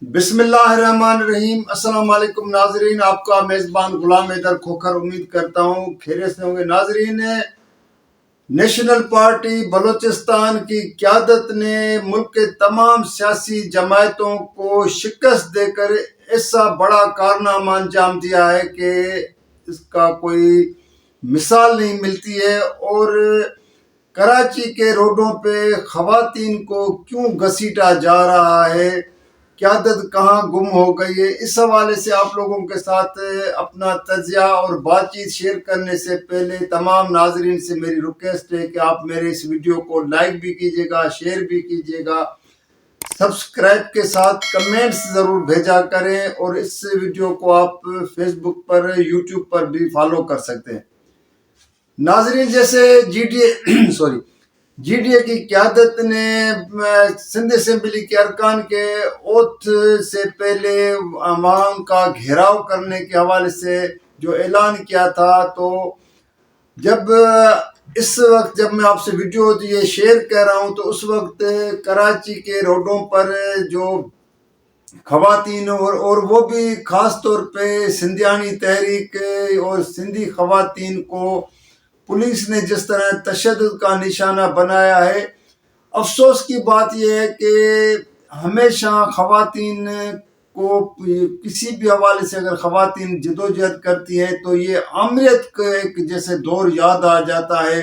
بسم اللہ الرحمن الرحیم۔ السلام علیکم ناظرین، آپ کا میزبان غلام حیدر کھوکھر امید کرتا ہوں خیریت سے ہوں گے۔ ناظرین، نیشنل پارٹی بلوچستان کی قیادت نے ملک کے تمام سیاسی جماعتوں کو شکست دے کر ایسا بڑا کارنامہ انجام دیا ہے کہ اس کا کوئی مثال نہیں ملتی ہے۔ اور کراچی کے روڈوں پہ خواتین کو کیوں گھسیٹا جا رہا ہے، قیادت کہاں گم ہو گئی ہے، اس حوالے سے آپ لوگوں کے ساتھ اپنا تجزیہ اور بات چیت شیئر کرنے سے پہلے تمام ناظرین سے میری ریکویسٹ ہے کہ آپ میرے اس ویڈیو کو لائک بھی کیجیے گا، شیئر بھی کیجیے گا، سبسکرائب کے ساتھ کمنٹس ضرور بھیجا کریں، اور اس ویڈیو کو آپ فیس بک پر یوٹیوب پر بھی فالو کر سکتے ہیں۔ ناظرین، جیسے جی ڈی اے کی قیادت نے سندھ اسمبلی کے ارکان کے اوتھ سے پہلے عوام کا گھیراؤ کرنے کے حوالے سے جو اعلان کیا تھا، تو اس وقت جب میں آپ سے ویڈیو یہ شیئر کر رہا ہوں تو اس وقت کراچی کے روڈوں پر جو خواتین اور وہ بھی خاص طور پہ سندھیانی تحریک اور سندھی خواتین کو پولیس نے جس طرح تشدد کا نشانہ بنایا ہے، افسوس کی بات یہ ہے کہ ہمیشہ خواتین کو کسی بھی حوالے سے اگر خواتین جدوجہد کرتی ہیں تو یہ آمریت کا ایک جیسے دور یاد آ جاتا ہے،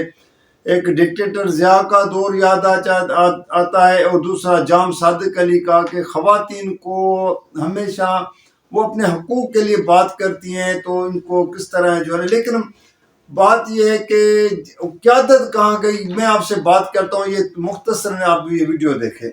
ایک ڈکٹیٹر ضیاء کا دور یاد آتا ہے، اور دوسرا جام صادق علی کا، کہ خواتین کو ہمیشہ وہ اپنے حقوق کے لیے بات کرتی ہیں تو ان کو کس طرح جو ہے، لیکن بات یہ ہے کہ قیادت کہاں گئی۔ میں آپ سے بات کرتا ہوں، یہ مختصر میں آپ یہ ویڈیو دیکھیں۔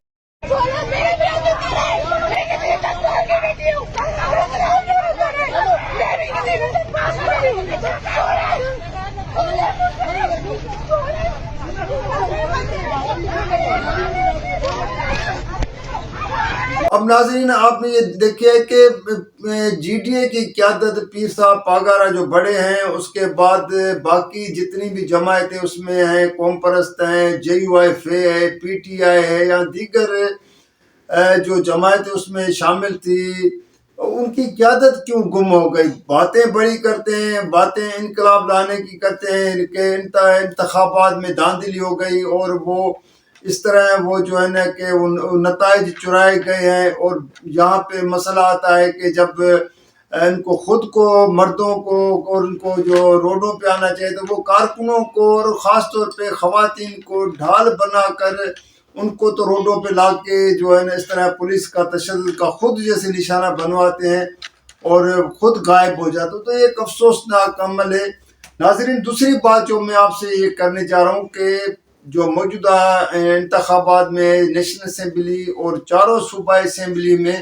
اب ناظرین، آپ نے یہ دیکھا ہے کہ جی ڈی اے کی قیادت پیر صاحب پاگارا جو بڑے ہیں، اس کے بعد باقی جتنی بھی جماعتیں اس میں ہیں، قوم پرست ہیں، جے یو ایف اے ہے، پی ٹی آئی ہے، یا دیگر جو جماعتیں اس میں شامل تھی، ان کی قیادت کیوں گم ہو گئی؟ باتیں بڑی کرتے ہیں، باتیں انقلاب لانے کی کرتے ہیں کہ انتخابات میں دھاندلی ہو گئی، اور وہ اس طرح وہ جو ہے نا کہ نتائج چرائے گئے ہیں۔ اور یہاں پہ مسئلہ آتا ہے کہ جب ان کو خود کو، مردوں کو، اور ان کو جو روڈوں پہ آنا چاہیے تو وہ کارکنوں کو اور خاص طور پہ خواتین کو ڈھال بنا کر ان کو تو روڈوں پہ لا کے جو ہے نا اس طرح پولیس کا تشدد کا خود جیسے نشانہ بنواتے ہیں اور خود غائب ہو جاتے، تو یہ ایک افسوسناک عمل ہے۔ ناظرین، دوسری بات جو میں آپ سے یہ کرنے جا رہا ہوں کہ جو موجودہ انتخابات میں نیشنل اسمبلی اور چاروں صوبائی اسمبلی میں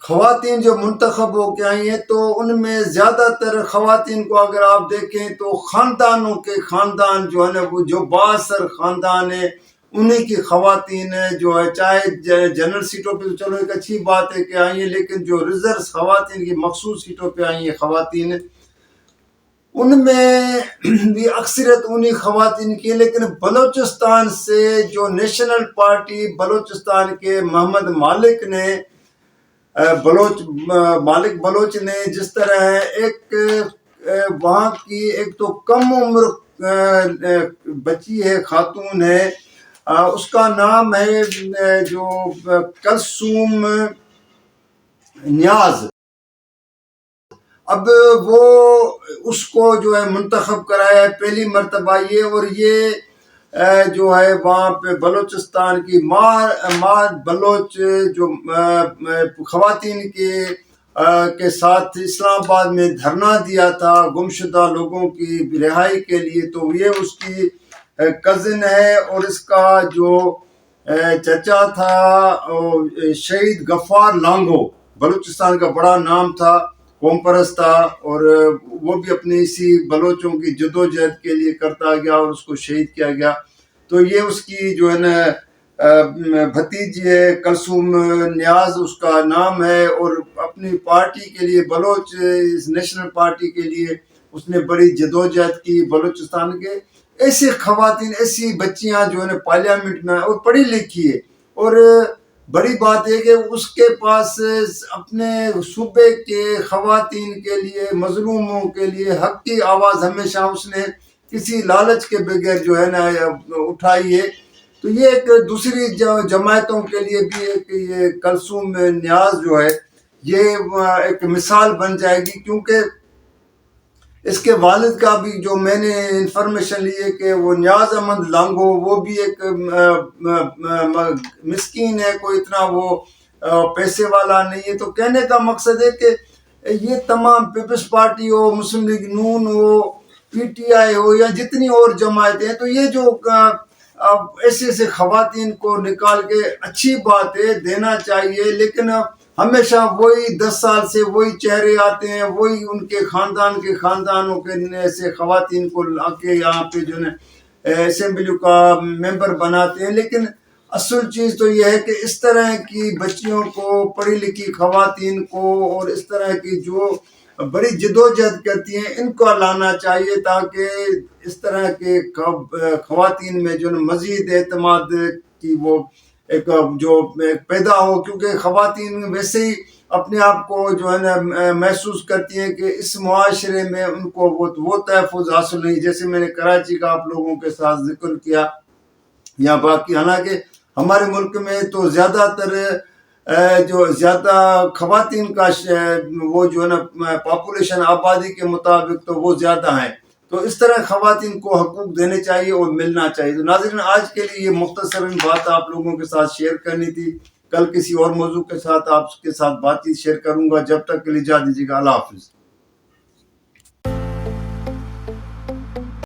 خواتین جو منتخب ہو کے آئی ہیں، تو ان میں زیادہ تر خواتین کو اگر آپ دیکھیں تو خاندانوں کے خاندان جو ہے نا، وہ جو بااثر خاندان ہے انہیں کی خواتین جو ہے، چاہے جنرل سیٹوں پہ تو چلو ایک اچھی بات ہے کہ آئی ہیں، لیکن جو ریزرو خواتین کی مخصوص سیٹوں پہ آئی ہیں خواتین، ان میں بھی اکثریت انہی خواتین کی۔ لیکن بلوچستان سے جو نیشنل پارٹی بلوچستان کے محمد مالک بلوچ نے جس طرح ایک وہاں کی ایک تو کم عمر بچی ہے، خاتون ہے، اس کا نام ہے جو کلثوم نیاز۔ اب وہ اس کو جو ہے منتخب کرایا ہے پہلی مرتبہ یہ، اور یہ جو ہے وہاں پہ بلوچستان کی ماں بلوچ جو خواتین کے ساتھ اسلام آباد میں دھرنا دیا تھا گمشدہ لوگوں کی رہائی کے لیے، تو یہ اس کی کزن ہے، اور اس کا جو چچا تھا شہید غفار لانگو، بلوچستان کا بڑا نام تھا، قوم پرست تھا، اور وہ بھی اپنی اسی بلوچوں کی جدوجہد کے لیے کرتا گیا اور اس کو شہید کیا گیا۔ تو یہ اس کی جو ہے نا بھتیجی ہے، کلثوم نیاز اس کا نام ہے، اور اپنی پارٹی کے لیے، بلوچ نیشنل پارٹی کے لیے اس نے بڑی جدوجہد کی۔ بلوچستان کے ایسی خواتین، ایسی بچیاں جو ہے نا پارلیمنٹ میں اور پڑھی لکھی ہے، اور بڑی بات ہے کہ اس کے پاس اپنے صوبے کے خواتین کے لیے، مظلوموں کے لیے حق کی آواز ہمیشہ اس نے کسی لالچ کے بغیر جو ہے نا اٹھائی ہے. تو یہ ایک دوسری جماعتوں کے لیے بھی ایک یہ کلثوم نیاز جو ہے یہ ایک مثال بن جائے گی، کیونکہ اس کے والد کا بھی جو میں نے انفارمیشن لی ہے کہ وہ نیاز احمد لانگو، وہ بھی ایک مسکین ہے، کوئی اتنا وہ پیسے والا نہیں ہے. تو کہنے کا مقصد ہے کہ یہ تمام پیپلز پارٹی ہو، مسلم لیگ نون ہو، پی ٹی آئی ہو یا جتنی اور جماعتیں ہیں، تو یہ جو ایسے ایسے خواتین کو نکال کے اچھی بات ہے دینا چاہیے، لیکن ہمیشہ وہی 10 سال سے وہی چہرے آتے ہیں، وہی ان کے خاندانوں کے سے خواتین کو لا کے یہاں پہ جو ہے اسمبلی کا ممبر بناتے ہیں. لیکن اصل چیز تو یہ ہے کہ اس طرح کی بچیوں کو، پڑھی لکھی خواتین کو، اور اس طرح کی جو بڑی جدوجہد کرتی ہیں ان کو لانا چاہیے، تاکہ اس طرح کے خواتین میں جو مزید اعتماد کی وہ ایک جو پیدا ہو. کیونکہ خواتین ویسے ہی اپنے آپ کو جو ہے نا محسوس کرتی ہیں کہ اس معاشرے میں ان کو وہ تحفظ حاصل نہیں، جیسے میں نے کراچی کا آپ لوگوں کے ساتھ ذکر کیا یا باقی. حالانکہ ہمارے ملک میں تو زیادہ تر جو زیادہ خواتین کا وہ جو ہے نا پاپولیشن آبادی کے مطابق تو وہ زیادہ ہیں. تو اس طرح خواتین کو حقوق دینے چاہیے اور ملنا چاہیے. تو ناظرین، آج کے لیے یہ مختصراً بات آپ لوگوں کے ساتھ شیئر کرنی تھی. کل کسی اور موضوع کے ساتھ آپ کے ساتھ بات چیت شیئر کروں گا. جب تک کے لیے اجازت دیجیے گا. اللہ حافظ.